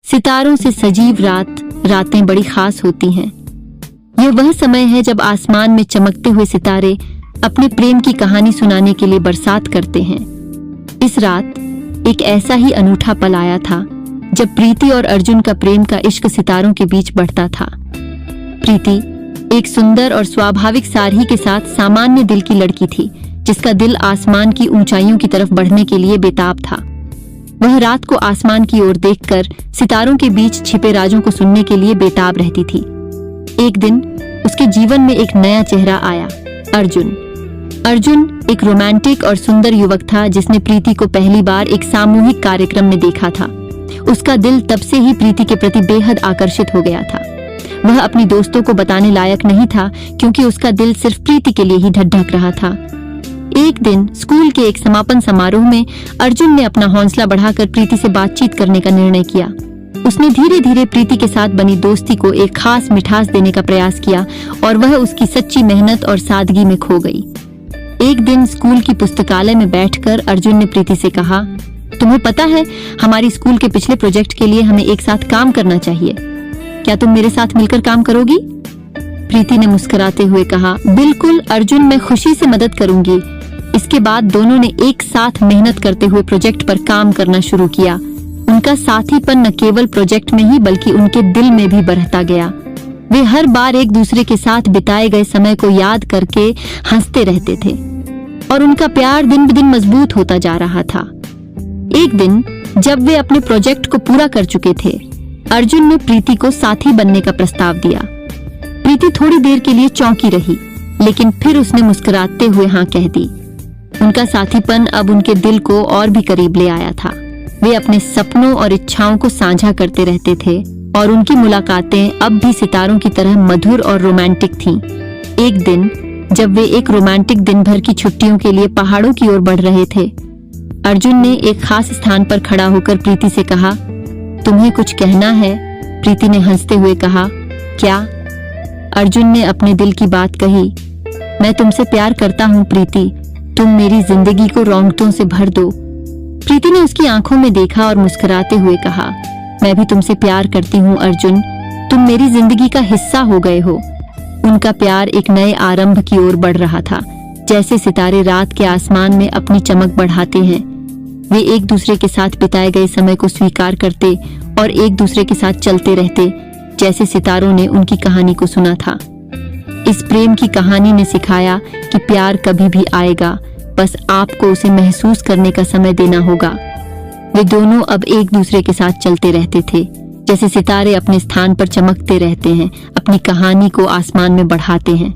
सितारों से सजीव रातें बड़ी खास होती हैं। यह वह समय है जब आसमान में चमकते हुए सितारे अपने प्रेम की कहानी सुनाने के लिए बरसात करते हैं। इस रात एक ऐसा ही अनूठा पल आया था जब प्रीति और अर्जुन का प्रेम का इश्क सितारों के बीच बढ़ता था। प्रीति एक सुंदर और स्वाभाविक सारही के साथ सामान्य दिल की लड़की थी, जिसका दिल आसमान की ऊंचाइयों की तरफ बढ़ने के लिए बेताब था। वह रात को आसमान की ओर देखकर सितारों के बीच छिपे राजों को सुनने के लिए बेताब रहती थी। एक दिन उसके जीवन में एक नया चेहरा आया, अर्जुन एक रोमांटिक और सुंदर युवक था जिसने प्रीति को पहली बार एक सामूहिक कार्यक्रम में देखा था। उसका दिल तब से ही प्रीति के प्रति बेहद आकर्षित हो गया था। वह अपनी दोस्तों को बताने लायक नहीं था क्योंकि उसका दिल सिर्फ प्रीति के लिए ही धड़क रहा था। एक दिन स्कूल के एक समापन समारोह में अर्जुन ने अपना हौसला बढ़ाकर प्रीति से बातचीत करने का निर्णय किया। उसने धीरे धीरे प्रीति के साथ बनी दोस्ती को एक खास मिठास देने का प्रयास किया और वह उसकी सच्ची मेहनत और सादगी में खो गई। एक दिन स्कूल की पुस्तकालय में बैठकर अर्जुन ने प्रीति से कहा, तुम्हें पता है, हमारी स्कूल के पिछले प्रोजेक्ट के लिए हमें एक साथ काम करना चाहिए। क्या तुम मेरे साथ मिलकर काम करोगी? प्रीति ने मुस्कुराते हुए कहा, बिल्कुल अर्जुन, मैं खुशी से मदद करूंगी। इसके बाद दोनों ने एक साथ मेहनत करते हुए प्रोजेक्ट पर काम करना शुरू किया। उनका साथीपन न केवल प्रोजेक्ट में ही बल्कि उनके दिल में भी बढ़ता गया। वे हर बार एक दूसरे के साथ बिताए गए समय को याद करके हंसते रहते थे और उनका प्यार दिन ब दिन मजबूत होता जा रहा था। एक दिन जब वे अपने प्रोजेक्ट को पूरा कर चुके थे, अर्जुन ने प्रीति को साथी बनने का प्रस्ताव दिया। प्रीति थोड़ी देर के लिए चौंकी रही, लेकिन फिर उसने मुस्कुराते हुए हाँ कह दी। उनका साथीपन अब उनके दिल को और भी करीब ले आया था। वे अपने सपनों और इच्छाओं को साझा करते रहते थे और उनकी मुलाकातें अब भी सितारों की तरह मधुर और रोमांटिक थीं। एक दिन जब वे एक रोमांटिक दिन भर की छुट्टियों के लिए पहाड़ों की ओर बढ़ रहे थे, अर्जुन ने एक खास स्थान पर खड़ा होकर प्रीति से कहा, तुम्हें कुछ कहना है? प्रीति ने हंसते हुए कहा, क्या? अर्जुन ने अपने दिल की बात कही, मैं तुमसे प्यार करता हूँ प्रीति, तुम मेरी जिंदगी को रोंगटों से भर दो। प्रीति ने उसकी आंखों में देखा और मुस्कुराते हुए कहा, मैं भी तुमसे प्यार करती हूँ अर्जुन, तुम मेरी जिंदगी का हिस्सा हो गए हो। उनका प्यार एक नए आरंभ की ओर बढ़ रहा था। जैसे सितारे रात के आसमान में अपनी चमक बढ़ाते हैं, वे एक दूसरे के साथ बिताए गए समय को स्वीकार करते और एक दूसरे के साथ चलते रहते, जैसे सितारों ने उनकी कहानी को सुना था। इस प्रेम की कहानी ने सिखाया कि प्यार कभी भी आएगा, बस आपको उसे महसूस करने का समय देना होगा। वे दोनों अब एक दूसरे के साथ चलते रहते थे, जैसे सितारे अपने स्थान पर चमकते रहते हैं, अपनी कहानी को आसमान में बढ़ाते हैं।